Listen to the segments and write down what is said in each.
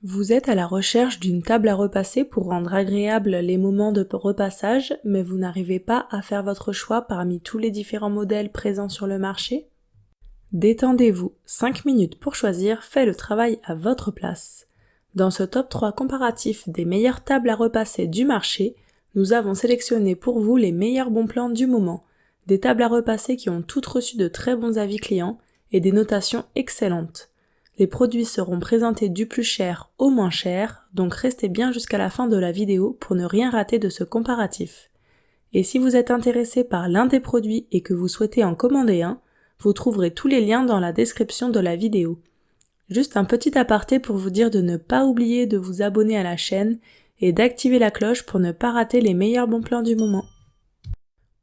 Vous êtes à la recherche d'une table à repasser pour rendre agréables les moments de repassage, mais vous n'arrivez pas à faire votre choix parmi tous les différents modèles présents sur le marché? Détendez-vous, 5 minutes pour choisir fait le travail à votre place. Dans ce top 3 comparatif des meilleures tables à repasser du marché, nous avons sélectionné pour vous les meilleurs bons plans du moment, des tables à repasser qui ont toutes reçu de très bons avis clients et des notations excellentes. Les produits seront présentés du plus cher au moins cher, donc restez bien jusqu'à la fin de la vidéo pour ne rien rater de ce comparatif. Et si vous êtes intéressé par l'un des produits et que vous souhaitez en commander un, vous trouverez tous les liens dans la description de la vidéo. Juste un petit aparté pour vous dire de ne pas oublier de vous abonner à la chaîne et d'activer la cloche pour ne pas rater les meilleurs bons plans du moment.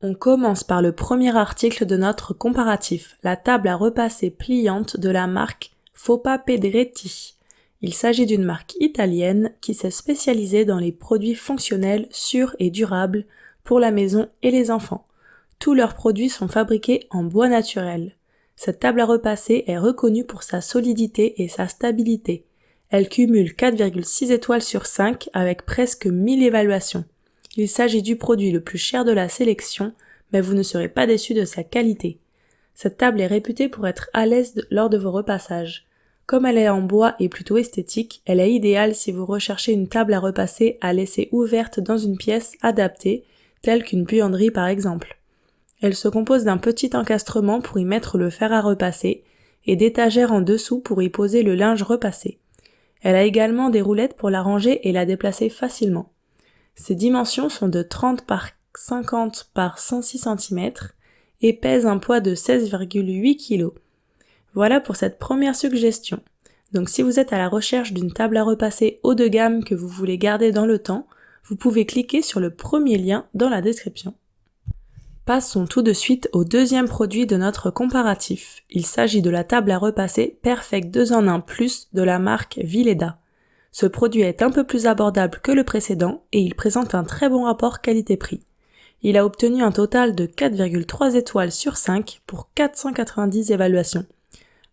On commence par le premier article de notre comparatif, la table à repasser pliante de la marque Foppa Pedretti. Il s'agit d'une marque italienne qui s'est spécialisée dans les produits fonctionnels, sûrs et durables pour la maison et les enfants. Tous leurs produits sont fabriqués en bois naturel. Cette table à repasser est reconnue pour sa solidité et sa stabilité. Elle cumule 4,6 étoiles sur 5 avec presque 1000 évaluations. Il s'agit du produit le plus cher de la sélection, mais vous ne serez pas déçus de sa qualité. Cette table est réputée pour être à l'aise lors de vos repassages. Comme elle est en bois et plutôt esthétique, elle est idéale si vous recherchez une table à repasser à laisser ouverte dans une pièce adaptée, telle qu'une buanderie par exemple. Elle se compose d'un petit encastrement pour y mettre le fer à repasser et d'étagères en dessous pour y poser le linge repassé. Elle a également des roulettes pour la ranger et la déplacer facilement. Ses dimensions sont de 30 par 50 par 106 cm et pèse un poids de 16,8 kg. Voilà pour cette première suggestion. Donc si vous êtes à la recherche d'une table à repasser haut de gamme que vous voulez garder dans le temps, vous pouvez cliquer sur le premier lien dans la description. Passons tout de suite au deuxième produit de notre comparatif. Il s'agit de la table à repasser Perfect 2 en 1 Plus de la marque Vileda. Ce produit est un peu plus abordable que le précédent et il présente un très bon rapport qualité-prix. Il a obtenu un total de 4,3 étoiles sur 5 pour 490 évaluations.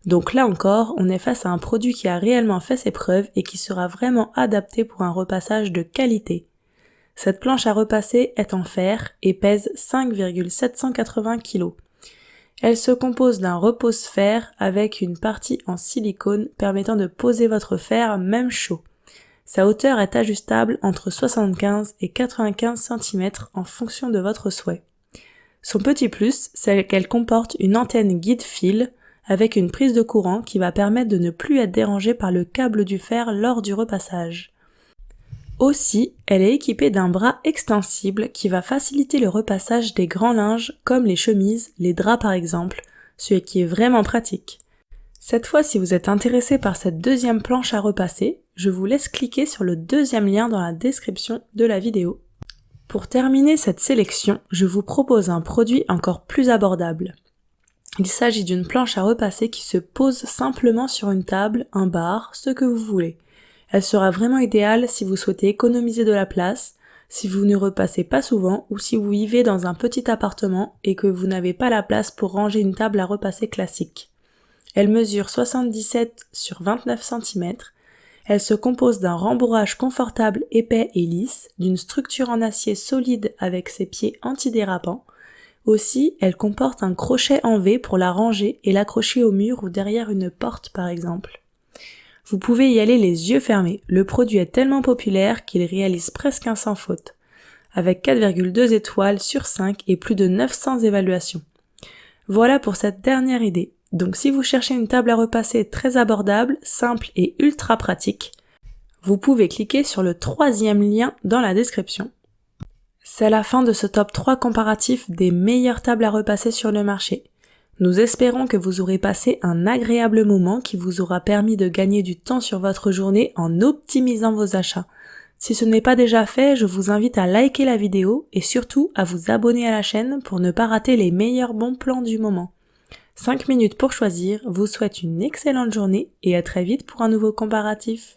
Donc là encore, on est face à un produit qui a réellement fait ses preuves et qui sera vraiment adapté pour un repassage de qualité. Cette planche à repasser est en fer et pèse 5,780 kg. Elle se compose d'un repose-fer avec une partie en silicone permettant de poser votre fer même chaud. Sa hauteur est ajustable entre 75 et 95 cm en fonction de votre souhait. Son petit plus, c'est qu'elle comporte une antenne guide-fil avec une prise de courant qui va permettre de ne plus être dérangé par le câble du fer lors du repassage. Aussi, elle est équipée d'un bras extensible qui va faciliter le repassage des grands linges comme les chemises, les draps par exemple, ce qui est vraiment pratique. Cette fois, si vous êtes intéressé par cette deuxième planche à repasser, je vous laisse cliquer sur le deuxième lien dans la description de la vidéo. Pour terminer cette sélection, je vous propose un produit encore plus abordable. Il s'agit d'une planche à repasser qui se pose simplement sur une table, un bar, ce que vous voulez. Elle sera vraiment idéale si vous souhaitez économiser de la place, si vous ne repassez pas souvent ou si vous vivez dans un petit appartement et que vous n'avez pas la place pour ranger une table à repasser classique. Elle mesure 77 sur 29 cm. Elle se compose d'un rembourrage confortable, épais et lisse, d'une structure en acier solide avec ses pieds antidérapants. Aussi, elle comporte un crochet en V pour la ranger et l'accrocher au mur ou derrière une porte par exemple. Vous pouvez y aller les yeux fermés, le produit est tellement populaire qu'il réalise presque un sans faute, avec 4,2 étoiles sur 5 et plus de 900 évaluations. Voilà pour cette dernière idée. Donc si vous cherchez une table à repasser très abordable, simple et ultra pratique, vous pouvez cliquer sur le troisième lien dans la description. C'est la fin de ce top 3 comparatif des meilleures tables à repasser sur le marché. Nous espérons que vous aurez passé un agréable moment qui vous aura permis de gagner du temps sur votre journée en optimisant vos achats. Si ce n'est pas déjà fait, je vous invite à liker la vidéo et surtout à vous abonner à la chaîne pour ne pas rater les meilleurs bons plans du moment. 5 minutes pour choisir, vous souhaite une excellente journée et à très vite pour un nouveau comparatif.